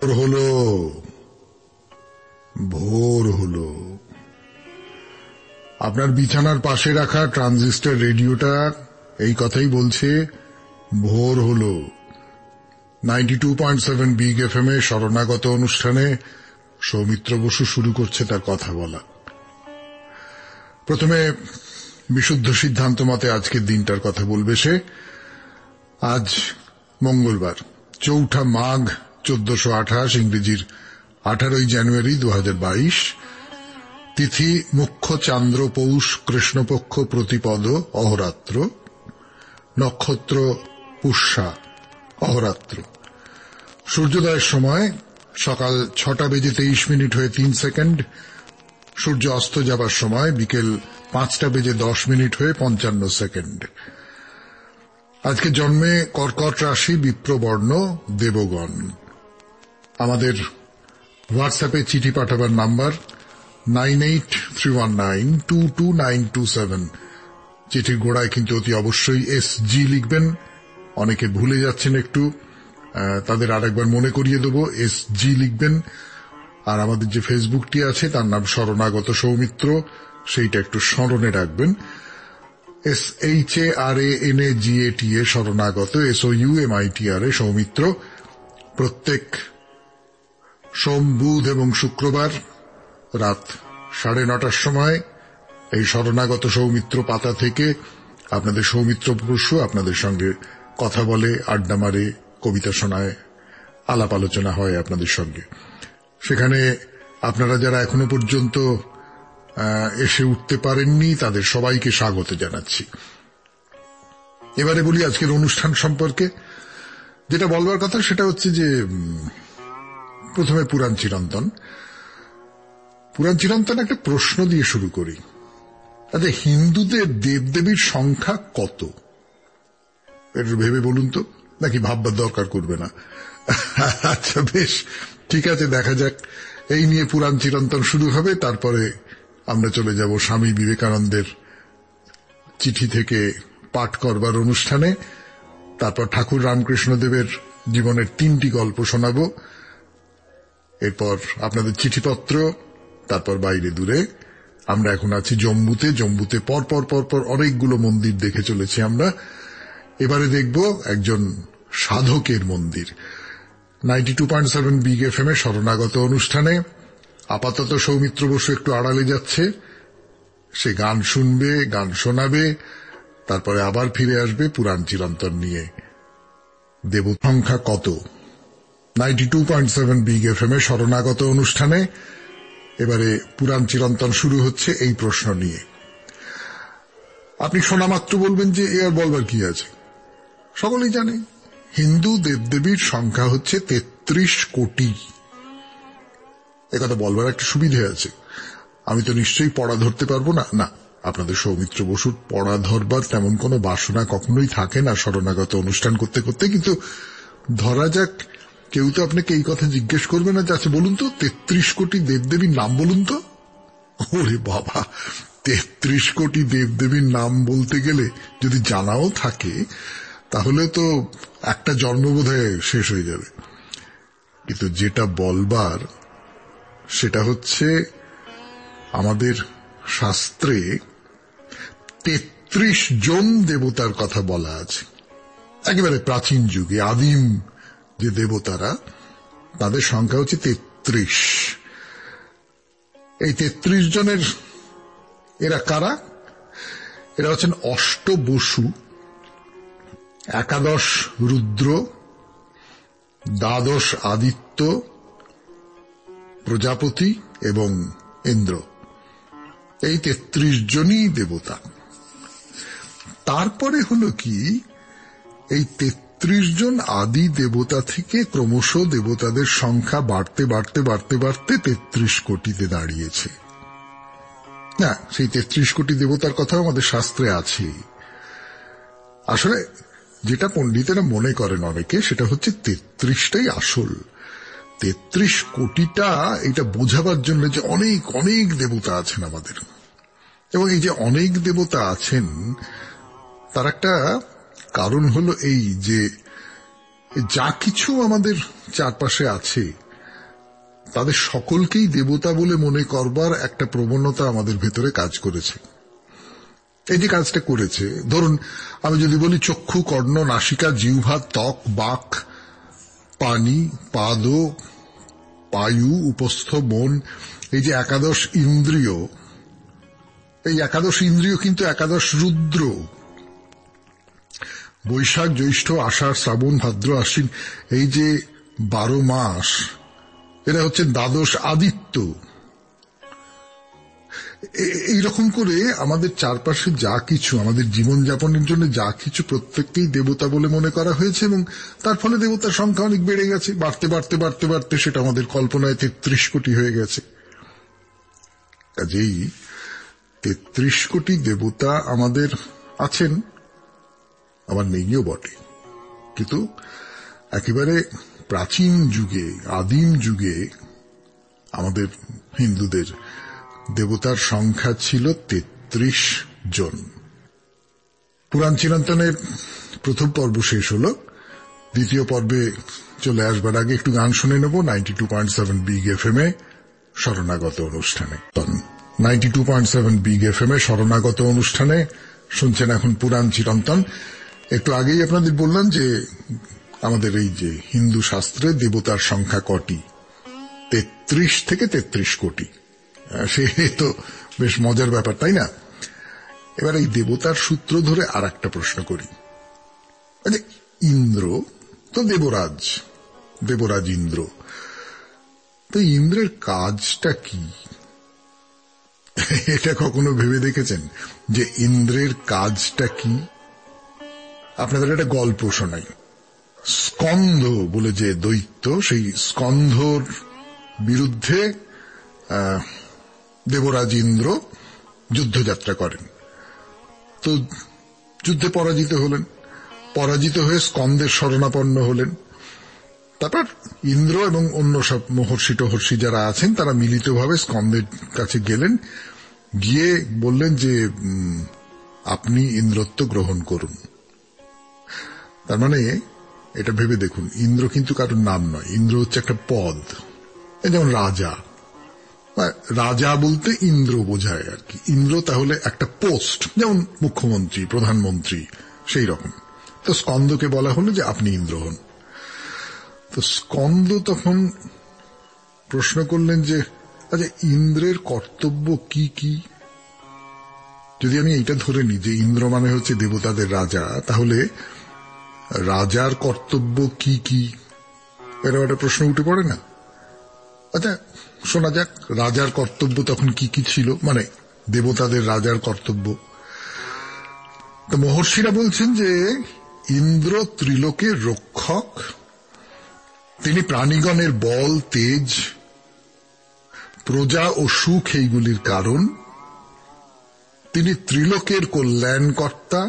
ভোর হলো, ভোর হলো। আপনার বিছানার পাশে রাখা ট্রানজিস্টর রেডিওটা এই কথাই বলছে, ভোর হলো। 92.7 বিগ এফএম এ শরণাগত অনুষ্ঠানে সৌমিত্র বসু শুরু করছে তার কথা বলা। প্রথমে বিশুদ্ধ সিদ্ধান্ত মতে আজকের দিনটার কথা বলবে সে। আজ মঙ্গলবার, 4 মাঘ 1428, ইংরেজির 18 জানুয়ারি 2022। তিথি মুখ্য চান্দ্র পৌষ কৃষ্ণপক্ষ প্রতিপদ অহরাত্র, নক্ষত্র পুষ্যা অহরাত্র। সূর্যোদয়ের সময় সকাল 6:23 হয়ে 3 সেকেন্ড, সূর্য অস্ত যাবার সময় বিকেল 5:10 হয়ে 55 সেকেন্ড। আজকে জন্মে কর্কট রাশি, বিপ্রবর্ণ, দেবগণ। আমাদের হোয়াটসঅ্যাপে চিঠি পাঠাবার নাম্বার 9831922927। চিঠির গোড়ায় কিন্তু অতি অবশ্যই SG লিখবেন। অনেকে ভুলে যাচ্ছেন একটু, তাদের আরেকবার মনে করিয়ে দেব, SG লিখবেন। আর আমাদের যে ফেসবুকটি আছে তার নাম শরণাগত সৌমিত্র, সেইটা একটু স্মরণে রাখবেন। SHARANAGATA শরণাগত, SOUMITRA সৌমিত্র। প্রত্যেক সোম, বুধ এবং শুক্রবার রাত 9:30টার সময় এই শরণাগত সৌমিত্র পাতা থেকে আপনাদের সৌমিত্র বসু আপনাদের সঙ্গে কথা বলে, আড্ডা মারে, কবিতা শোনায়, আলাপ আলোচনা হয় আপনাদের সঙ্গে। সেখানে আপনারা যারা এখনো পর্যন্ত এসে উঠতে পারেননি তাদের সবাইকে স্বাগত জানাচ্ছি। এবারে বলি আজকের অনুষ্ঠান সম্পর্কে। যেটা বলবার কথা সেটা হচ্ছে যে প্রথমে পুরাণ চিরন্তন একটা প্রশ্ন দিয়ে শুরু করি। আচ্ছা, হিন্দুদের দেবদেবীর সংখ্যা কত? একটু ভেবে বলুন তো, নাকি ভাববার দরকার করবে না? আচ্ছা বেশ, ঠিক আছে, দেখা যাক। এই নিয়ে পুরাণ চিরন্তন শুরু হবে, তারপরে আমরা চলে যাব স্বামী বিবেকানন্দের চিঠি থেকে পাঠ করবার অনুষ্ঠানে। তারপর ঠাকুর রামকৃষ্ণদেবের জীবনের 3টি গল্প শোনাব। এরপর আপনাদের চিঠিপত্র, তারপর বাইরে দূরে। আমরা এখন আছি জম্মুতে পর অনেকগুলো মন্দির দেখে চলেছি আমরা। এবারে দেখব একজন সাধকের মন্দির। 92.7 বিগ এফএম এ শরণাগত অনুষ্ঠানে আপাতত সৌমিত্র বসু একটু আড়ালে যাচ্ছে। সে গান শুনবে, গান শোনাবে, তারপরে আবার ফিরে আসবে পুরাণ চিরন্তন নিয়ে। দেব সংখ্যা কত? 92.7 বিগ এফএম এ শরণাগত অনুষ্ঠানে এবারে পুরাণ চিরন্তন শুরু হচ্ছে এই প্রশ্ন নিয়ে। আপনি শোনা মাত্র বলবেন যে এ আর বলবার কি আছে, সকলেই জানে। হিন্দু দেবদেবীর সংখ্যা হচ্ছে 33 কোটি। একথা বলবার একটা সুবিধে আছে। আমি তো নিশ্চয়ই পড়া ধরতে পারবো না। না, আপনাদের সৌমিত্র বসুর পড়া ধরবার তেমন কোনো বাসনা কখনোই থাকে না শরণাগত অনুষ্ঠান করতে করতে। কিন্তু ধরা যাক কেউ তো আপনাকে এই কথা জিজ্ঞেস করবে না যে আচ্ছা বলুন তো 33 কোটি দেবদেবীর নাম বলুন তো। ওরে বাবা, 33 কোটি দেবদেবীর নাম বলতে গেলে যদি জানাও থাকে তাহলে তো একটা জন্ম বোধহয় শেষ হয়ে যাবে। কিন্তু যেটা বলবার সেটা হচ্ছে আমাদের শাস্ত্রে 33 জন দেবতার কথা বলা আছে। একেবারে প্রাচীন যুগে আদিম যে দেবতারা, তাদের সংখ্যা হচ্ছে 33। এই 33 জনের এরা কারা? এরা হচ্ছেন অষ্টবসু, একাদশ রুদ্র, দ্বাদশ আদিত্য, প্রজাপতি এবং ইন্দ্র। এই 33 জনই দেবতা। তারপরে হলো কি, এই 33 জন আদি দেবতা থেকে ক্রমশ দেবতাদের সংখ্যা বাড়তে 33 কোটিতে দাঁড়িয়েছে। না, সেই 33 কোটি দেবতার কথা আমাদের শাস্ত্রে আছে। আসলে যেটা পণ্ডিতেরা মনে করেন অনেকে, সেটা হচ্ছে 33টাই আসল। 33 কোটিটা এটা বোঝাবার জন্য যে অনেক অনেক দেবতা আছেন আমাদের, এবং এই যে অনেক দেবতা আছেন তার একটা কারণ হলো এই যে যা কিছু আমাদের চারপাশে আছে তাদের সকলকেই দেবতা বলে মনে করবার একটা প্রবণতা আমাদের ভেতরে কাজ করেছে। এই যে কাজটা করেছে, ধরুন আমি যদি বলি চক্ষু, কর্ণ, নাসিকা, জিহ্বা, ত্বক, বাক, পানি, পাদ, পায়ু, উপস্থ, মন, এই যে একাদশ ইন্দ্রিয়, এই একাদশ ইন্দ্রিয় কিন্তু একাদশ রুদ্র। বৈশাখ, জ্যৈষ্ঠ, আষাঢ়, শ্রাবণ, ভাদ্র, আশ্বিন, এই যে 12 মাস, এরা হচ্ছে দ্বাদশ আদিত্য। এইরকম করে আমাদের চারপাশে যা কিছু, আমাদের জীবনযাপনের জন্য যা কিছু, প্রত্যেককেই দেবতা বলে মনে করা হয়েছে এবং তার ফলে দেবতার সংখ্যা অনেক বেড়ে গেছে। বাড়তে বাড়তে বাড়তে বাড়তে সেটা আমাদের কল্পনায় 33 কোটি হয়ে গেছে। কাজেই 33 কোটি দেবতা আমাদের আছেন, আবার নেইও বটে। কিন্তু একেবারে প্রাচীন যুগে, আদিম যুগে আমাদের হিন্দুদের দেবতার সংখ্যা ছিল 33 জন। পুরাণ চিরন্তনের প্রথম পর্ব শেষ হল। দ্বিতীয় পর্বে চলে আসবার আগে একটু গান শুনে নেব 92.7 বিগ এফএম এ শরণাগত অনুষ্ঠানে। 92.7 বিগ এফএম এ শরণাগত অনুষ্ঠানে শুনছেন এখন পুরাণ চিরন্তন। একটু আগেই আপনাদের বললাম যে আমাদের এই যে হিন্দু শাস্ত্রে দেবতার সংখ্যা কটি, 33 থেকে 33 কোটি। সে তো বেশ মজার ব্যাপার, তাই না? এবার এই দেবতার সূত্র ধরে আর একটা প্রশ্ন করি। ইন্দ্র তো দেবরাজ, দেবরাজ ইন্দ্র, তো ইন্দ্রের কাজটা কি? এটা কখনো ভেবে দেখেছেন যে ইন্দ্রের কাজটা কি? আপনাদের একটা গল্প শোনাই। স্কন্ধ বলে যে দৈত্য, সেই স্কন্ধর বিরুদ্ধে দেবরাজ ইন্দ্র যুদ্ধযাত্রা করেন। তো যুদ্ধে পরাজিত হলেন, পরাজিত হয়ে স্কন্দের শরণাপন্ন হলেন। তারপর ইন্দ্র এবং অন্য সব মহর্ষি টহর্ষি যারা আছেন তারা মিলিতভাবে স্কন্দের কাছে গেলেন, গিয়ে বললেন যে আপনি ইন্দ্রত্ব গ্রহণ করুন। তার মানে এটা ভেবে দেখুন, ইন্দ্র কিন্তু কারোর নাম নয়, ইন্দ্র হচ্ছে একটা পদ। যেমন রাজা, রাজা বলতে ইন্দ্র বোঝায় আর কি। ইন্দ্র তাহলে একটা পোস্ট, যেমন মুখ্যমন্ত্রী, প্রধানমন্ত্রী, সেই রকম। তো স্কন্দকে বলা হলো যে আপনি ইন্দ্র হন। তো স্কন্দ তখন প্রশ্ন করলেন যে আচ্ছা, ইন্দ্রের কর্তব্য কি কি? যদি আমি এইটা ধরে নিই যে ইন্দ্র মানে হচ্ছে দেবতাদের রাজা, তাহলে রাজার কর্তব্য কি কি? এরকম একটা প্রশ্ন উঠে পড়ে না? আচ্ছা শোনা যাক, রাজার কর্তব্য তখন কি কি ছিল, মানে দেবতাদের রাজার কর্তব্য। তো মহর্ষিরা বলছেন যে ইন্দ্র ত্রিলোকের রক্ষক, তিনি প্রাণীগণের বল, তেজ, প্রজা ও সুখ এইগুলির কারণ, তিনি ত্রিলোকের কল্যাণকর্তা,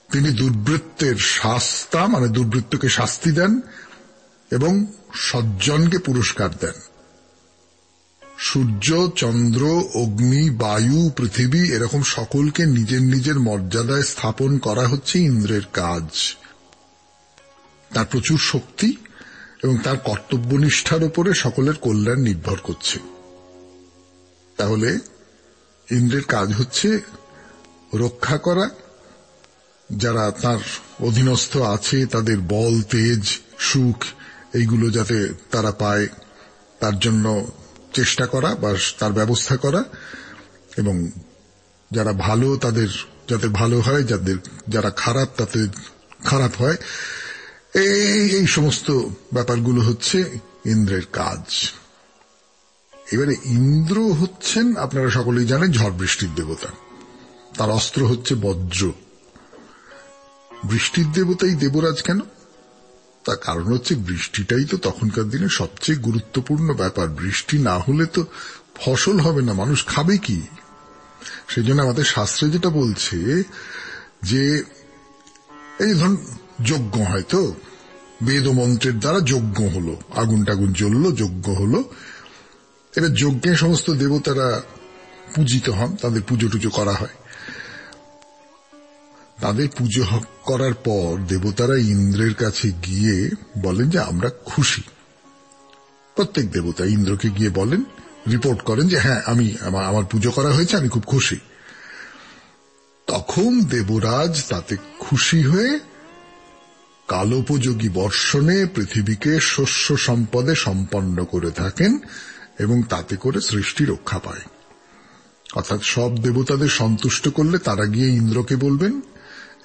তিনি দুর্বৃত্তের শাস্তা, মানে দুর্বৃত্তকে শাস্তি দেন এবং সজ্জনকে পুরস্কার দেন। সূর্য, চন্দ্র, অগ্নি, বায়ু, পৃথিবী এরকম সকলকে নিজের নিজের মর্যাদায় স্থাপন করা হচ্ছে ইন্দ্রের কাজ। তার প্রচুর শক্তি এবং তার কর্তব্যনিষ্ঠার উপরে সকলের কল্যাণ নির্ভর করছে। তাহলে ইন্দ্রের কাজ হচ্ছে রক্ষা করা, যারা তার অধীনস্থ আছে তাদের বল, তেজ, সুখ এইগুলো যাতে তারা পায় তার জন্য চেষ্টা করা বা তার ব্যবস্থা করা, এবং যারা ভালো তাদের যাতে ভালো হয়, যারা খারাপ তাতে খারাপ হয়, এই সমস্ত ব্যাপারগুলো হচ্ছে ইন্দ্রের কাজ। এবারে ইন্দ্র হচ্ছেন, আপনারা সকলেই জানেন, ঝড় বৃষ্টির দেবতা। তার অস্ত্র হচ্ছে বজ্র। বৃষ্টির দেবতাই দেবরাজ কেন? তার কারণ হচ্ছে বৃষ্টিটাই তো তখনকার দিনে সবচেয়ে গুরুত্বপূর্ণ ব্যাপার। বৃষ্টি না হলে তো ফসল হবে না, মানুষ খাবে কি? সেই জন্য আমাদের শাস্ত্রে যেটা বলছে যে এই ধরুন যজ্ঞ হয়, তো বেদ ও মন্ত্রের দ্বারা যজ্ঞ হলো, আগুন টাগুন জ্বললো, যজ্ঞ হলো। এবার যজ্ঞে সমস্ত দেবতারা পূজিত হন, তাদের পুজো টুজো করা হয়। তাদের পুজো করার পর দেবতারা ইন্দ্রের কাছে গিয়ে বলেন যে আমরা খুশি, প্রত্যেক দেবতা ইন্দ্রকে গিয়ে বলেন, রিপোর্ট করেন যে হ্যাঁ আমি আমার পুজো করা হয়েছে, আমি খুব খুশি। তখন দেবরাজ তাতে খুশি হয়ে কালোপযোগী বর্ষণে পৃথিবীকে শস্য সম্পদে সম্পন্ন করে থাকেন এবং তাতে করে সৃষ্টি রক্ষা পায়। অর্থাৎ সব দেবতাদের সন্তুষ্ট করলে তারা গিয়ে ইন্দ্রকে বলবেন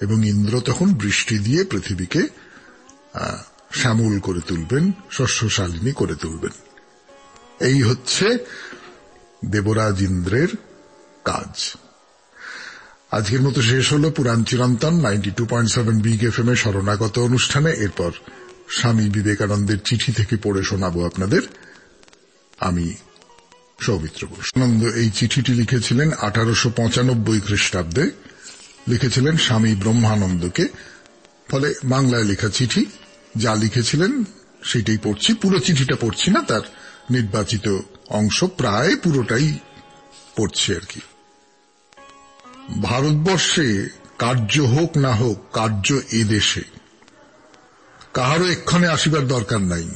এবং ইন্দ্র তখন বৃষ্টি দিয়ে পৃথিবীকে শ্যামল করে তুলবেন, শস্যশালিনী করে তুলবেন। এই হচ্ছে দেবরাজ ইন্দ্রের কাজ। আজকের মতো শেষ হলো পুরাণ চিরন্তন 92.7 বিগ এফএম এর শরণাগত অনুষ্ঠানে। এরপর স্বামী বিবেকানন্দের চিঠি থেকে পড়ে শোনাবো আপনাদের। আমি সৌমিত্র ঘোষ। এই চিঠিটি লিখেছিলেন 1895 খ্রিস্টাব্দে, লিখেছিলেন স্বামী ব্রহ্মানন্দকে। ফলে বাংলায় লেখা চিঠি, যা লিখেছিলেন সেটাই পড়ছি। পুরো চিঠিটা পড়ছি না, তার নির্বাচিত অংশ প্রায় পুরোটাই পড়ছি আর কি। ভারতবর্ষে কার্য হোক না হোক, কার্য এ দেশে কাহারও এক্ষণে আসিবার দরকার নাই।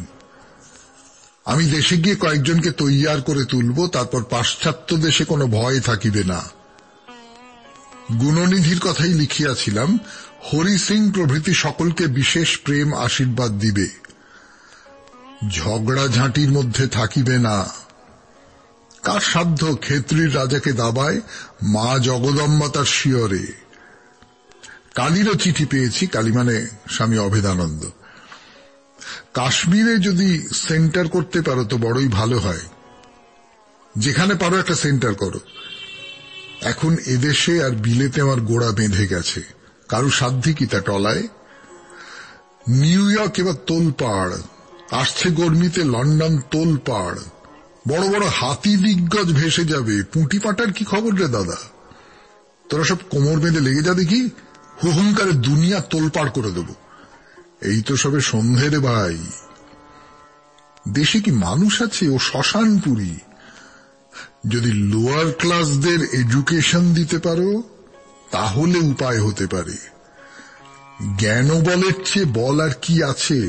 আমি দেশে গিয়ে কয়েকজনকে তৈয়ার করে তুলব, তারপর পাশ্চাত্য দেশে কোনো ভয় থাকিবে না। গুণনিধির কথাই লিখিয়াছিলাম, হরি সিং প্রভৃতি সকলকে বিশেষ প্রেম আশীর্বাদ দিবে। ঝগড়া ঝাঁটির মধ্যে থাকিবে না। কার সাধ্য ক্ষেত্রীর রাজাকে দাবায়, মা জগদম্বা তার শিয়রে। কালীরও চিঠি পেয়েছি, কালী মানে স্বামী অভেদানন্দ। কাশ্মীরে যদি সেন্টার করতে পারো তো বড়ই ভালো হয়। যেখানে পারো একটা সেন্টার করো। এখন এদেশে আর বিলেতে আমার গোড়া বেঁধে গেছে, কারু সাধ্যি কি তা টলায়। নিউ ইয়র্ক এবার তোলপাড়, আসছে গরমিতে লন্ডন তোলপাড়। বড় বড় হাতি দিগ্গজ ভেসে যাবে। পুঁটি পাটার কি খবর রে দাদা? তোরা সব কোমর বেঁধে লেগে যা দেখি, হুহুঙ্কারে দুনিয়া তোলপাড় করে দেব। এই তো সবে সন্ধে রে ভাই। দেশে কি মানুষ আছে? ও শ্মশানপুরী। যদি লোয়ার ক্লাসদের এডুকেশন দিতে পারো তাহলে উপায় হতে পারে। জ্ঞান বলের চেয়ে বল আর কি আছে?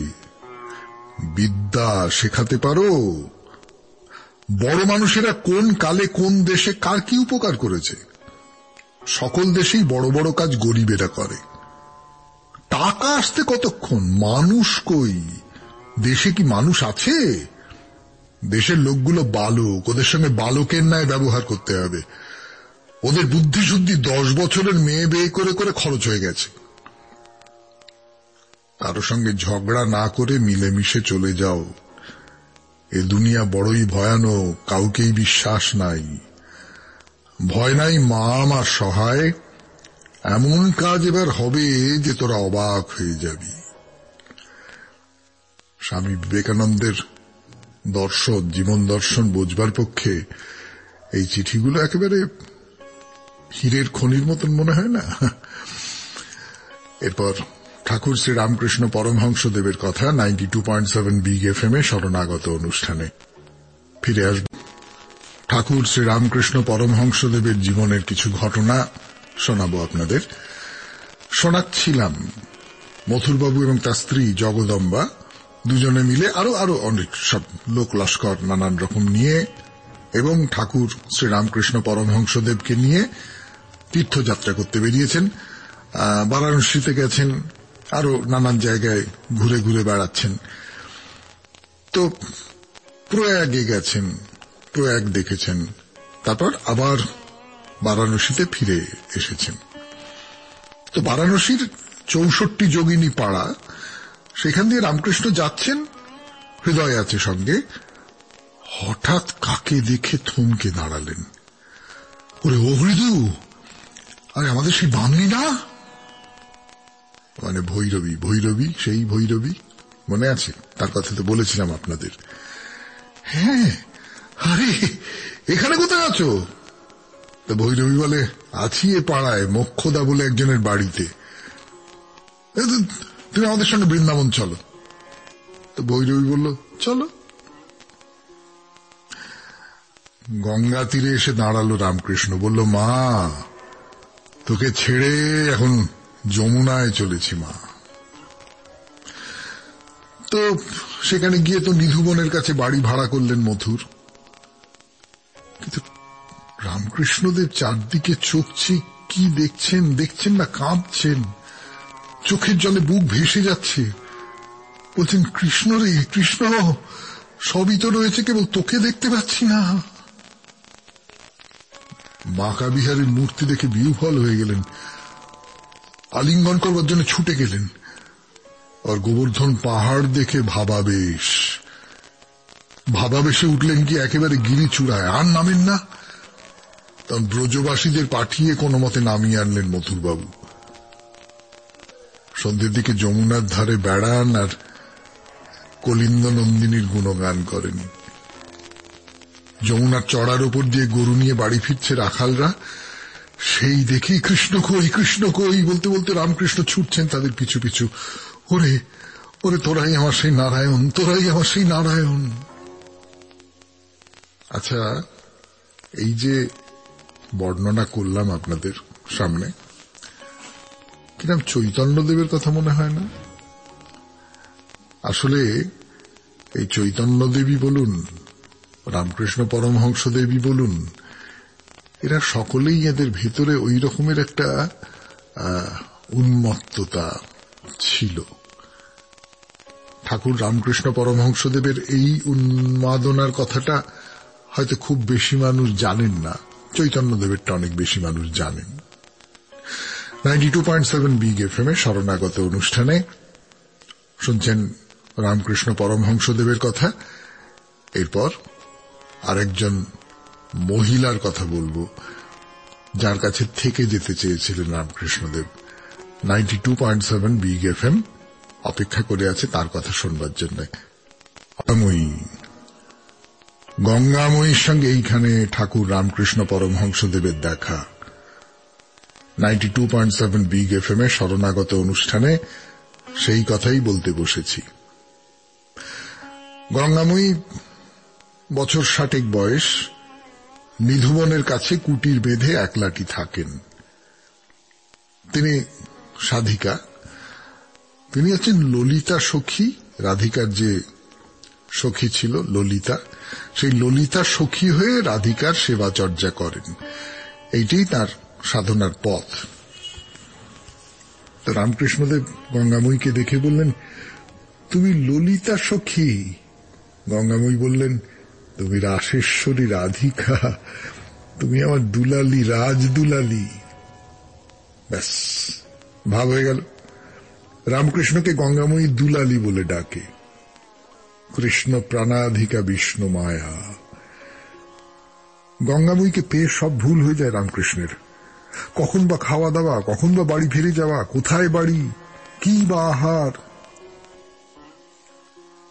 বিদ্যা শেখাতে পারো। বড় মানুষেরা কোন কালে কোন দেশে কার কি উপকার করেছে। সকল দেশেই বড় বড় কাজ গরিবেরা করে। টাকা আসতে কতক্ষণ? মানুষ কই? দেশে কি মানুষ আছে? দেশের লোকগুলো বালক, ওদের সঙ্গে বালকের ন্যায় ব্যবহার করতে হবে। ওদের বুদ্ধি শুদ্ধি 10 বছরের মেয়ে বিয়ে করে করে খরচ হয়ে গেছে। কারো সঙ্গে ঝগড়া না করে মিলেমিশে চলে যাও। এ দুনিয়া বড়ই ভয়ানক, কাউকেই বিশ্বাস নাই। ভয় নাই মা আমার সহায়, এমন কাজ এবার হবে যে তোরা অবাক হয়ে যাবি। স্বামী বিবেকানন্দের দর্শন, জীবন দর্শন বোঝবার পক্ষে এই চিঠিগুলো একেবারে হীরের খনির মতন মনে হয় না? এরপর ঠাকুর শ্রী রামকৃষ্ণ পরমহংসদেবের কথা 92.7 বিগ এফএম এ শরণাগত অনুষ্ঠানে ফিরে আসব। ঠাকুর শ্রী রামকৃষ্ণ পরমহংসদেবের জীবনের কিছু ঘটনা শোনাবো আপনাদের। শোনাচ্ছিলাম মথুরবাবু এবং তার স্ত্রী জগদম্বা দুজনে মিলে আরো অনেক সব লোক লস্কর নানান রকম নিয়ে এবং ঠাকুর শ্রী রামকৃষ্ণ পরমহংসদেবকে নিয়ে তীর্থযাত্রা করতে বেরিয়েছেন। বারাণসীতে গেছেন, আরো নানান জায়গায় ঘুরে ঘুরে বেড়াচ্ছেন। তো প্রয়াগে গেছেন, প্রয়াগ দেখেছেন, তারপর আবার বারাণসীতে ফিরে এসেছেন। তো বারাণসীর 64 যোগিনী পাড়া, সেখান দিয়ে রামকৃষ্ণ যাচ্ছেন, হৃদয় আছে সঙ্গে। হঠাৎ কাকে দেখে থমকে দাঁড়ালেন। ওরে ও হৃদু, আরে আমাদের সেই বামনি না? মানে ভৈরবী, সেই ভৈরবী মনে আছে? তার কথা তো বলেছিলাম আপনাদের। হ্যাঁ, আরে এখানে কোথায় আছো? তো ভৈরবী বলে, আছি এ পাড়ায় মোক্ষদা বলে একজনের বাড়িতে। তুমি আমাদের সঙ্গে বৃন্দাবন চলো। তো ভৈরবী বলল, চলো। গঙ্গা তীরে এসে দাঁড়ালো রামকৃষ্ণ, বলল, মা তোকে ছেড়ে এখন যমুনায় চলেছি মা। তো সেখানে গিয়ে তো নিধুবনের কাছে বাড়ি ভাড়া করলেন মথুর। কিন্তু রামকৃষ্ণদেব চারদিকে চোখছে, কি দেখছেন দেখছেন না, কাঁদছেন, চোখের জলে বুক ভেসে যাচ্ছে, বলছেন কৃষ্ণ রে কৃষ্ণ, সবই তো রয়েছে, কেবল তোকে দেখতে পাচ্ছি না। বাঁকা বিহারীর মূর্তি দেখে বিহ্বল হয়ে গেলেন, আলিঙ্গন করবার জন্য ছুটে গেলেন। আর গোবর্ধন পাহাড় দেখে ভাবাবেশে উঠলেন কি একেবারে গিরি চূড়ায়, আর নামেন না। তখন ব্রজবাসীদের পাঠিয়ে কোনো মতে নামিয়ে আনলেন মথুরবাবু। সন্ধ্যের দিকে যমুনার ধারে বেড়ান আর কলিন্দ নন্দিনীর গুণগান করেন। যমুনার চড়ার উপর দিয়ে গরু নিয়ে বাড়ি ফিরছে রাখালরা, সেই দেখি কৃষ্ণ কই বলতে বলতে রামকৃষ্ণ ছুটছেন তাদের পিছু পিছু। ওরে ওরে, তোরাই আমার সেই নারায়ণ, তোরাই আমার সেই নারায়ণ। আচ্ছা, এই যে বর্ণনা করলাম আপনাদের সামনে, কিরম চৈতন্যদেবের কথা মনে হয় না? আসলে এই চৈতন্যদেবী বলুন, রামকৃষ্ণ পরমহংস দেবী বলুন, এরা সকলেই এদের ভেতরে ওই রকমের একটা উন্মত্ততা ছিল। ঠাকুর রামকৃষ্ণ পরমহংসদেবের এই উন্মাদনার কথাটা হয়তো খুব বেশি মানুষ জানেন না, চৈতন্যদেবেরটা অনেক বেশি মানুষ জানেন। 92.7 বিগ এফএম এ শরণাগত অনুষ্ঠানে শুনছেন রামকৃষ্ণ পরমহংসদেবের কথা। এরপর আরেকজন মহিলার কথা বলবো, যার কাছে থেকে যেতে চেয়েছিলেন রামকৃষ্ণদেব। 92.7 বিগ এফএম অপেক্ষা করে আছে তার কথা শুনবার জন্য। গঙ্গাময়ীর সঙ্গে এইখানে ঠাকুর রামকৃষ্ণ পরমহংসদেবের দেখা। 92.7 বিগ এফএম এ শরণাগত অনুষ্ঠানে সেই কথাই বলতে বসেছি। গঙ্গাময়ী বছর 60 বয়স, নিধুবনের কাছে কুটির বেঁধে একলাটি থাকেন। তিনি সাধিকা, তিনি হচ্ছেন ললিতা সখী। রাধিকার যে সখী ছিল ললিতা, সেই ললিতা সখী হয়ে রাধিকার সেবা চর্যা করেন, এইটি তার সাধনার পথ। তো রামকৃষ্ণদেব গঙ্গাময়ীকে দেখে বললেন, তুমি ললিতা সখী? গঙ্গাময়ী বললেন, তুমি রাসেশ্বরী রাধিকা, তুমি আমার দুলালি, রাজ দুলালি। ব্যাস, ভাব হয়ে গেল। রামকৃষ্ণকে গঙ্গাময়ী দুলালি বলে ডাকে। কৃষ্ণ প্রাণাধিকা বিষ্ণু মায়া। গঙ্গাময়ীকে পেয়ে সব ভুল হয়ে যায় রামকৃষ্ণের। কখন বা খাওয়া দাওয়া, কখন বা বাড়ি ফিরে যাওয়া, কোথায় বাড়ি, কি বা আহার।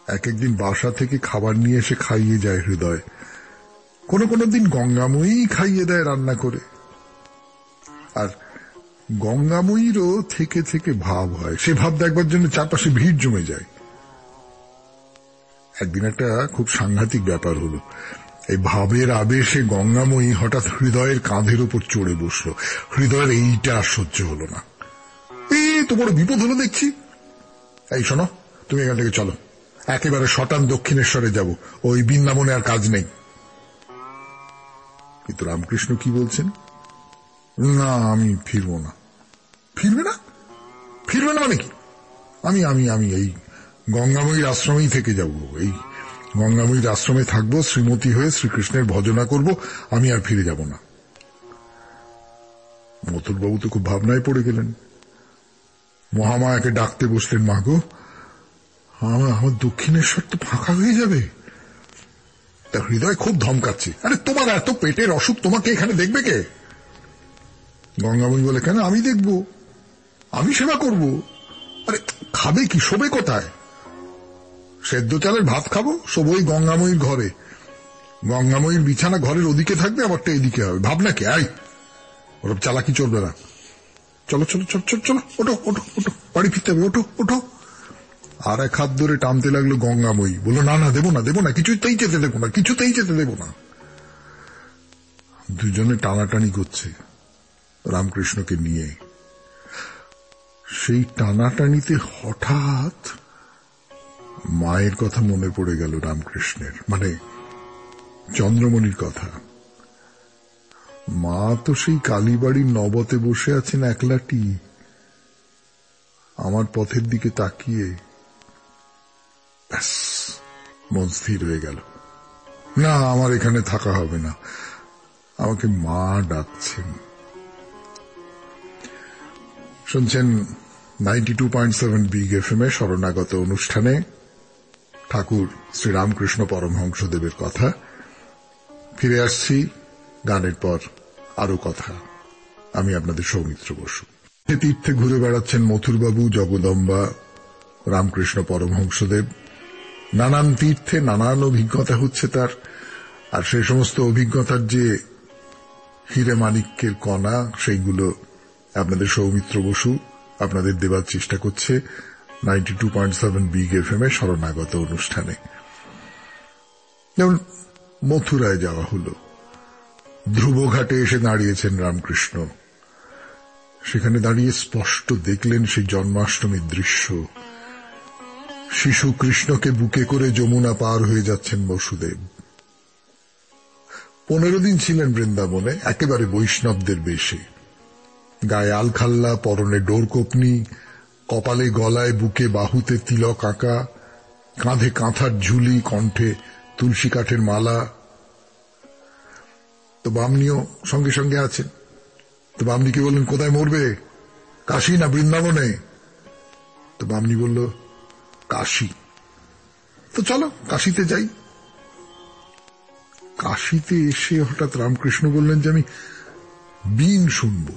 এক একদিন বাসা থেকে খাবার নিয়ে এসে খাইয়ে যায় হৃদয়, কোনো দিন গঙ্গাময়ী খাইয়ে দেয় রান্না করে। আর গঙ্গাময়ীরও থেকে থেকে ভাব হয়, সে ভাব দেখবার জন্য চারপাশে ভিড় জমে যায়। একদিন একটা খুব সাংঘাতিক ব্যাপার হলো। এই ভাবের আবেশে গঙ্গাময়ী হঠাৎ হৃদয়ের কাঁধের উপর চড়ে বসল। হৃদয়ের এইটা আর সহ্য হলো না। তো বড় বিপদ হলো দেখছি। এই শোনো, তুমি এখান থেকে চলো, একেবারে শটান দক্ষিণেশ্বরে যাব, ওই বৃন্দাবনে আর কাজ নেই। কিন্তু রামকৃষ্ণ কি বলছেন? না, আমি ফিরবো না। ফিরবে না? ফিরবে না মানে কি? আমি আমি আমি এই গঙ্গাময়ীর আশ্রমেই থেকে যাব, এই গঙ্গাময়ীর আশ্রমে থাকবো, শ্রীমতী হয়ে শ্রীকৃষ্ণের ভজনা করব, আমি আর ফিরে যাব না। মথুরবাবু তো খুব ভাবনায় পড়ে গেলেন। মহামায়াকে ডাকতে বসলেন, মা গো, আমার দক্ষিণেশ্বর তো ফাঁকা হয়ে যাবে। তার হৃদয় খুব ধমকাচ্ছে, আরে তোমার এত পেটের অসুখ, তোমাকে এখানে দেখবে কে? গঙ্গাময়ী বলে, কেন, আমি দেখব, আমি সেবা করব। আরে খাবে কি, শোবে কোথায়? সেদ্ধ চালের ভাত খাবো, শোবো ওই গঙ্গাময়ীর ঘরে। গঙ্গাময়ীর বিছানা ঘরের ওদিকে থাকবে, আমারটা এদিকে হবে। ভাবনা কি? আই, ওরকম চালাকি চলবে না। চলো চলো চলো চলো চলো, ওঠো ওঠো ওঠো, বাড়ি ফিরতে হবে, ওঠো ওঠো। আর এক হাত ধরে টানতে লাগলো গঙ্গাময়ী। বললো, না না, দেবো না দেবো না, কিছুতেই যেতে দেবো না, কিছুতেই যেতে দেবো না। দুজনে টানাটানি করছে রামকৃষ্ণকে নিয়ে। সেই টানাটানিতে হঠাৎ মায়ের কথা মনে পড়ে গেল রামকৃষ্ণের, মানে চন্দ্রমণির কথা। মা তো সেই কালীবাড়ির নবতে বসে আছেন একলাটি, আমার পথের দিকে তাকিয়ে। ব্যাস, মন স্থির হয়ে গেল। না, আমার এখানে থাকা হবে না, আমাকে মা ডাকছেন। শুনছেন 92.7 বিগ এফএম এ শরণাগত অনুষ্ঠানে ঠাকুর শ্রীরামকৃষ্ণ পরমহংসদেবের কথা। ফিরে আসছি গানের পর আরো কথা। আমি আপনাদের সৌমিত্র বসু। তীর্থে ঘুরে বেড়াচ্ছেন মথুরবাবু, জগদম্বা, রামকৃষ্ণ পরমহংসদেব। নানান তীর্থে নানান অভিজ্ঞতা হচ্ছে তার, আর সেই সমস্ত অভিজ্ঞতার যে হীরে মাণিক্যের কণা, সেইগুলো আপনাদের সৌমিত্র বসু আপনাদের দেবার চেষ্টা করছে 92.7 বিগ এফএম এ শরণাগত অনুষ্ঠানে। যেমন মথুরায় যাওয়া হলো, ধ্রুবঘাটে এসে দাঁড়িয়েছেন রামকৃষ্ণ। সেখানে দাঁড়িয়ে স্পষ্ট দেখলেন সেই জন্মাষ্টমীর দৃশ্য। শিশু কৃষ্ণকে বুকে করে যমুনা পার হয়ে যাচ্ছেন বসুদেব। 15 দিন ছিলেন বৃন্দাবনে, একেবারে বৈষ্ণবদের বেশে। গায়ে আলখাল্লা, পরনে ডোরকোপনি, কপালে গলায় বুকে বাহুতে তিলক আঁকা, কাঁধে কাঁথার ঝুলি, কণ্ঠে তুলসী কাঠের মালা। তো বামনিও সঙ্গে সঙ্গে আছেন। তো বামনিকে বললেন, কোথায় মরবে, কাশী না বৃন্দাবনে? তো বামনি বলল, কাশী। তো চলো কাশীতে যাই। কাশীতে এসে হঠাৎ রামকৃষ্ণ বললেন যে আমি বীণ শুনব।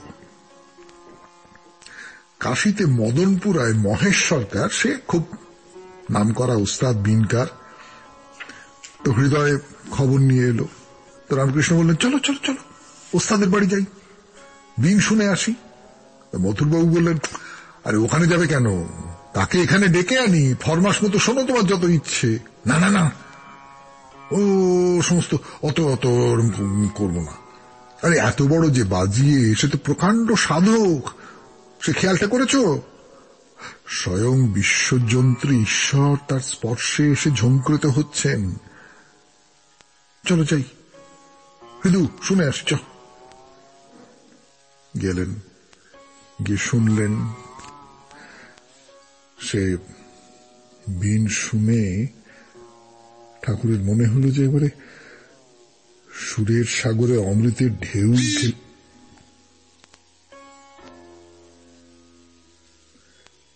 কাশীতে মদনপুরায় মহেশ সরকার, সে খুব নামকরা উস্তাদ বীণকার, তো হৃদয়ে খবর নিয়ে এলো। তো রামকৃষ্ণ বললেন, চলো চলো চলো ওস্তাদের বাড়ি যাই, বীণ শুনে আসি। মথুরবাবু বললেন, আরে ওখানে যাবে কেন, তাকে এখানে ডেকে আনি, ফরমাস মতো শোনো তোমার যত ইচ্ছে। না না না, ও সমস্ত অত অত করবো না। আরে এত বড় যে বাজিয়ে, সে তো প্রকাণ্ড সাধক, সে খেয়ালটা করেছ? স্বয়ং বিশ্বযন্ত্রী ঈশ্বর তার স্পর্শে এসে ঝঙ্কৃত হচ্ছেন। চলো যাই, হৃদু শুনে আসি। চ গেলেন, গিয়ে শুনলেন। সে বীণ শুনে ঠাকুরের মনে হলো যে এবারে সুরের সাগরে অমৃতের ঢেউ,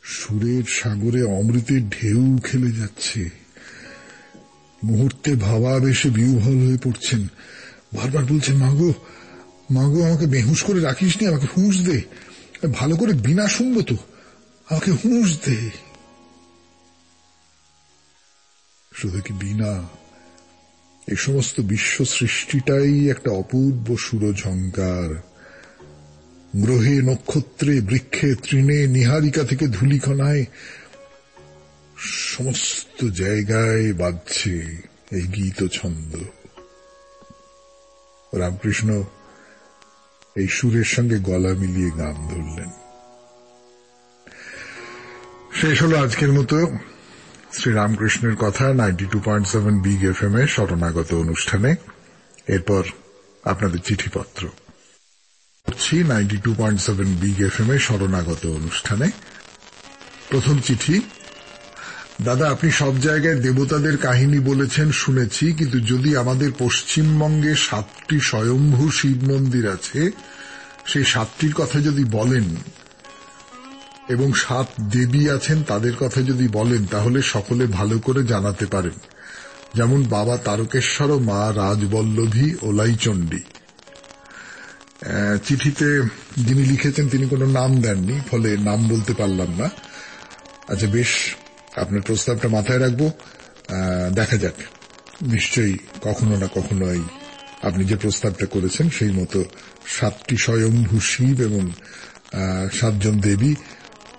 সুরের সাগরে অমৃতের ঢেউ খেলে যাচ্ছে। মুহূর্তে ভাবাবেশে বিহ্বল হয়ে পড়ছেন। বারবার বলছেন, মাগো মাগো, আমাকে বেহুশ করে রাখিস নি, আমাকে হুঁশ দে, ভালো করে বিনা শুনবো তো, আমাকে হুঁশ দে। শুধু কি বিনা, এই সমস্ত বিশ্ব সৃষ্টিটাই একটা অপূর্ব সুরঝঙ্কার। গ্রহে নক্ষত্রে বৃক্ষে তৃণে নীহারিকা থেকে ধূলিকণায় সমস্ত জায়গায় বাজছে এই গীত ছন্দ। রামকৃষ্ণ এই সুরের সঙ্গে গলা মিলিয়ে গান ধরলেন। শেষ হলো আজকের মতো শ্রীরামকৃষ্ণের কথা 92.7 বিগ এফএম এ শরণাগত অনুষ্ঠানে। এরপর আপনাদের চিঠিপত্র 92.7 বিগ এফএম এ শরণাগত অনুষ্ঠানে। প্রথম চিঠি। দাদা, আপনি সব জায়গায় দেবতাদের কাহিনী বলেছেন, শুনেছি, কিন্তু যদি আমাদের পশ্চিমবঙ্গে 7টি স্বয়ম্ভূ শিব মন্দির আছে, সেই 7টির কথা যদি বলেন এবং 7 দেবী আছেন তাদের কথা যদি বলেন, তাহলে সকলে ভালো করে জানাতে পারেন। যেমন বাবা তারকেশ্বর ও মা রাজবল্লভী ওলাইচণ্ডী। চিঠিতে যিনি লিখেছেন তিনি কোনো নাম দেননি, ফলে নাম বলতে পারলাম না। আচ্ছা বেশ, আপনার প্রস্তাবটা মাথায় রাখবো, দেখা যাক, নিশ্চয়ই কখনো না কখনো আপনি যে প্রস্তাবটা করেছেন সেই মতো 7টি স্বয়ম্ভূ শিব এবং 7 জন দেবী,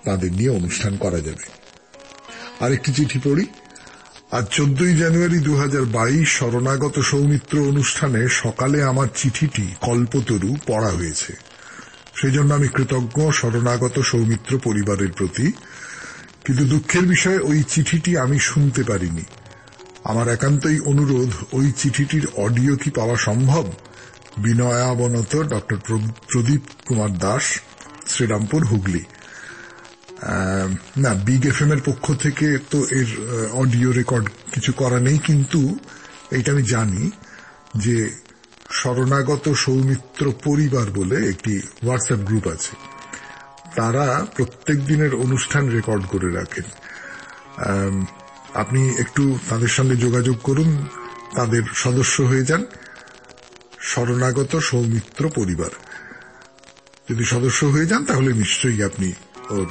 তাদের নিয়ে অনুষ্ঠান করা যাবে। আরেকটি চিঠি পড়ি। আজ 14 জানুয়ারি 2022 শরণাগত সৌমিত্র অনুষ্ঠানে সকালে আমার চিঠিটি কল্পতরু পড়া হয়েছে। সেই জন্য আমি কৃতজ্ঞ শরণাগত সৌমিত্র পরিবারের প্রতি। কিন্তু দুঃখের বিষয় ওই চিঠিটি আমি শুনতে পারিনি। আমার একান্তই অনুরোধ, ওই চিঠিটির অডিও কি পাওয়া সম্ভব? বিনয়াবনত ডক্টর প্রদীপ কুমার দাস, শ্রীরামপুর, হুগলি। না, বিগ এফএম এর পক্ষ থেকে তো এর অডিও রেকর্ড কিছু করা নেই, কিন্তু এইটা আমি জানি যে শরণাগত সৌমিত্র পরিবার বলে একটি হোয়াটসঅ্যাপ গ্রুপ আছে। তারা প্রত্যেক দিনের অনুষ্ঠান রেকর্ড করে রাখেন। আপনি একটু তাদের সঙ্গে যোগাযোগ করুন, তাদের সদস্য হয়ে যান। শরণাগত সৌমিত্র পরিবার যদি সদস্য হয়ে যান তাহলে নিশ্চয়ই আপনি ওর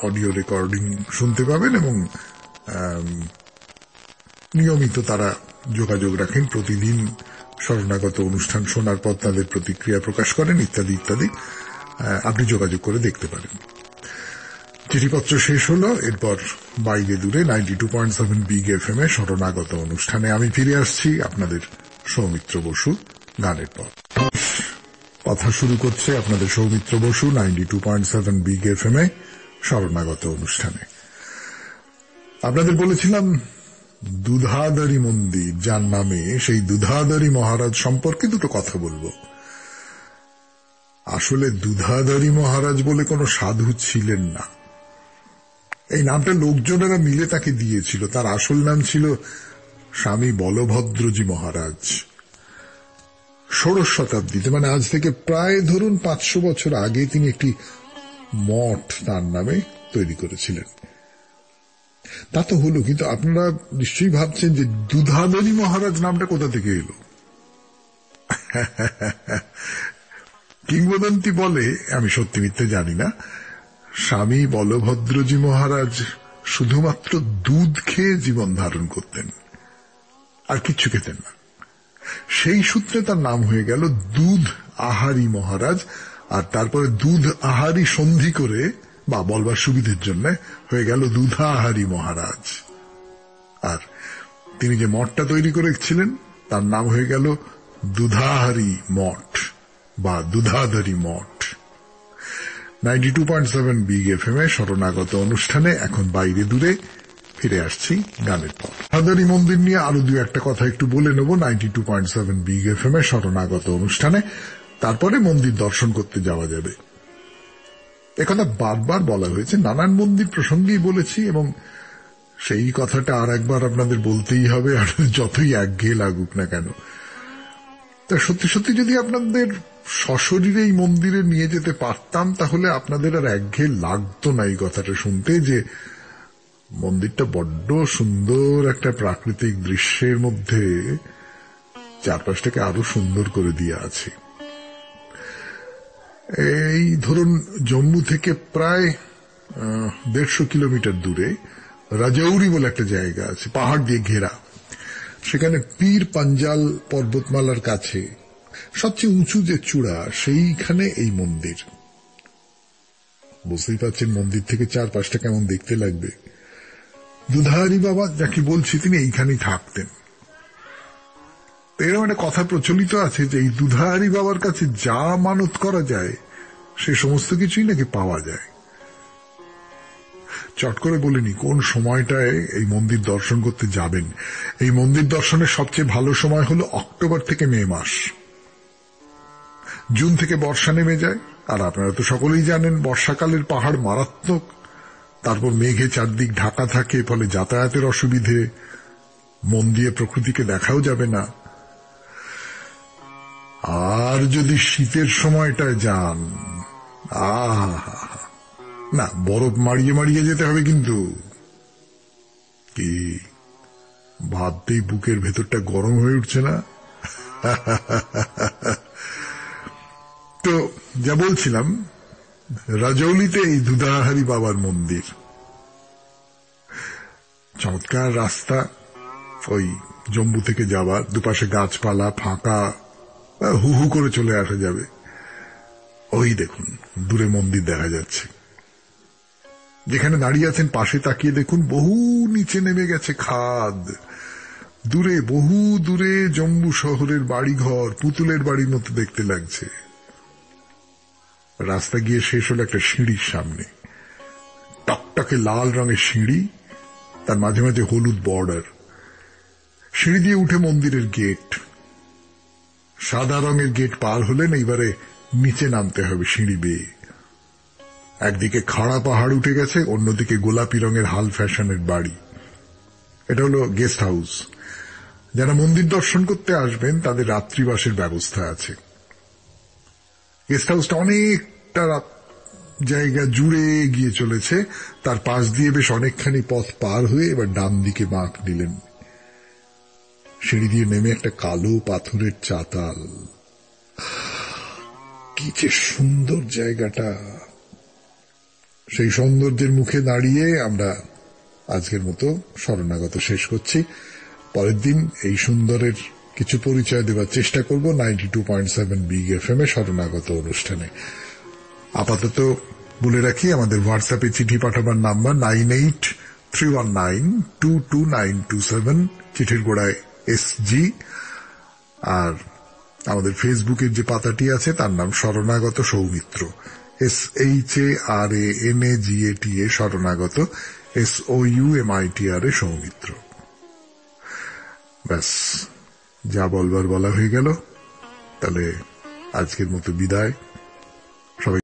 অডিও রেকর্ডিং শুনতে পাবেন, এবং নিয়মিত তারা যোগাযোগ রাখেন, প্রতিদিন শরণাগত অনুষ্ঠান শোনার পর তাদের প্রতিক্রিয়া প্রকাশ করেন, ইত্যাদি ইত্যাদি। আপনি যোগাযোগ করে দেখতে পারেন। চিঠিপত্র শেষ হলো, এরপর বাইরে দূরে 92.7 বিগ এফএম এ শরণাগত অনুষ্ঠানে আমি ফিরে আসছি আপনাদের সৌমিত্র বসু গানের পর। কথা শুরু করছে আপনাদের সৌমিত্র বসু 92.7 বিগ এফএম এ শরণাগত অনুষ্ঠানে। আপনাদের বলেছিলাম দুধাধারী মন্দির, যার নামে সেই দুধাধারী মহারাজ সম্পর্কে দুটো কথা বলবো। আসলে দুধাধারী মহারাজ বলে কোনো সাধু ছিলেন না। এই নামটা লোকজনেরা মিলে তাকে দিয়েছিল। তার আসল নাম ছিল স্বামী বলভদ্রজি মহারাজ। 16 শতাব্দীতে, মানে আজ থেকে প্রায় ধরুন 500 বছর আগে, তিনি একটি মঠ তার নামে তৈরি করেছিলেন। তা তো হলো, কিন্তু আপনারা নিশ্চয়ই ভাবছেন যে দুধাধারী মহারাজ নামটা কোথা থেকে এলো। কিংবদন্তি বলে, আমি সত্যি মিথ্যে জানি না, স্বামী বলভদ্রজি মহারাজ শুধুমাত্র দুধ খেয়ে জীবন ধারণ করতেন, আর কিচ্ছু খেতেন না। সেই সূত্রে তার নাম হয়ে গেল দুধ আহারী মহারাজ, আর তারপরে দুধ আহারী সন্ধি করে বা বলবার সুবিধের জন্য হয়ে গেল দুধাহারী মহারাজ। আর তিনি যে মঠটা তৈরি করেছিলেন তার নাম হয়ে গেল দুধাহারী মঠ বা দুধাধারী মঠ। 92.7 বিগ এফএম এ শরণাগত অনুষ্ঠানে এখন বাইরে দূরে ফিরে আসছি গানের পর। দুধাধারী মন্দির নিয়ে আরো দু একটা কথা একটু বলে নেব 92.7 বিগ এফএম এ শরণাগত অনুষ্ঠানে, তারপরে মন্দির দর্শন করতে যাওয়া যাবে। একথা বারবার বলা হয়েছে, নানান মন্দির প্রসঙ্গেই বলেছি, এবং সেই কথাটা আর একবার আপনাদের বলতেই হবে, আর যতই একঘেয়ে লাগুক না কেন। তা সত্যি সত্যি যদি আপনাদের সশরীরে এই মন্দিরে নিয়ে যেতে পারতাম, তাহলে আপনাদের আর একঘেয়ে লাগতো না এই কথাটা শুনতে, যে মন্দিরটা বড্ড সুন্দর একটা প্রাকৃতিক দৃশ্যের মধ্যে চারপাশটাকে আরো সুন্দর করে দিয়ে আছে। এই ধরুন জম্মু থেকে প্রায় 150 কিলোমিটার দূরে রাজৌরি বলে একটা জায়গা আছে, পাহাড় দিয়ে ঘেরা। সেখানে পীর পাঞ্জাল পর্বতমালার কাছে সবচেয়ে উঁচু যে চূড়া, সেইখানে এই মন্দির। বুঝতেই পারছেন মন্দির থেকে চারপাশটা কেমন দেখতে লাগবে। দুধাহারী বাবা যাকে বলছি, তিনি এইখানেই থাকতেন। এরকম একটা কথা প্রচলিত আছে যে এই দুধাহারী বাবার কাছে যা মানত করা যায় সে সমস্ত কিছুই নাকি পাওয়া যায়। চট করে বলিনি কোন সময়টায় এই মন্দির দর্শন করতে যাবেন। এই মন্দির দর্শনের সবচেয়ে ভালো সময় হলো অক্টোবর থেকে মে মাস। জুন থেকে বর্ষা নেমে যায়, আর আপনারা তো সকলেই জানেন বর্ষাকালের পাহাড় মারাত্মক, তারপর মেঘে চারদিক ঢাকা থাকে, ফলে যাতায়াতের অসুবিধে, মন দিয়ে প্রকৃতিকে দেখাও যাবে না। আর যদি শীতের সময়টায় যান, না, বরফ মাড়িয়ে মাড়িয়ে যেতে হবে, কিন্তু কি ভাবতেই বুকের ভেতরটা গরম হয়ে উঠছে না। তো যা বলছিলাম, রাজৌলিতে এই দুধাহারী বাবার মন্দির, চমৎকার রাস্তা, ওই জম্মু থেকে যাওয়ার, দুপাশে গাছপালা, ফাঁকা, হু হু করে চলে আসা যাবে। ওই দেখুন দূরে মন্দির দেখা যাচ্ছে। যেখানে দাঁড়িয়ে আছেন পাশে তাকিয়ে দেখুন, বহু নিচে নেমে গেছে খাদ। দূরে, বহু দূরে জম্মু শহরের বাড়িঘর পুতুলের বাড়ির মতো দেখতে লাগছে। রাস্তা গিয়ে শেষ হলো একটা সিঁড়ির সামনে। টকটকে লাল রঙের সিঁড়ি, তার মাঝে মাঝে হলুদ বর্ডার। সিঁড়ি দিয়ে উঠে মন্দিরের গেট। সাদা রঙের গেট পার হলেন, এইবারে নিচে নামতে হবে সিঁড়ি বেয়ে। একদিকে খাড়া পাহাড় উঠে গেছে, অন্যদিকে গোলাপি রঙের হাল ফ্যাশনের বাড়ি। এটা হলো গেস্ট হাউস। যারা মন্দির দর্শন করতে আসবেন তাদের রাত্রিবাসের ব্যবস্থা আছে। গেস্ট হাউসটা অনেকটা জায়গা জুড়ে গিয়ে চলেছে। তার পাশ দিয়ে বেশ অনেকখানি পথ পার হয়ে এবার ডান দিকে বাঁক নিলেন। সিঁড়ি দিয়ে নেমে একটা কালো পাথরের চাতাল। কি যে সুন্দর জায়গাটা! সেই সৌন্দর্যের মুখে দাঁড়িয়ে আমরা আজকের মতো শরণাগত শেষ করছি। পরের দিন এই সুন্দরের কিছু পরিচয় দেওয়ার চেষ্টা করব 92.7 বিগ এফএম এ শরণাগত অনুষ্ঠানে। আপাতত বলে রাখি, আমাদের হোয়াটসঅ্যাপে চিঠি পাঠাবার নাম্বার 9831922927, চিঠির গোড়ায় SG। আর আমাদের ফেসবুকের যে পাতাটি আছে তার নাম শরণাগত সৌমিত্র, SHARANAGATA, শরণাগত, SOUMITRA, সৌমিত্র। ব্যাস, যা বলবার বলা হয়ে গেল। তাহলে আজকের মতো বিদায়।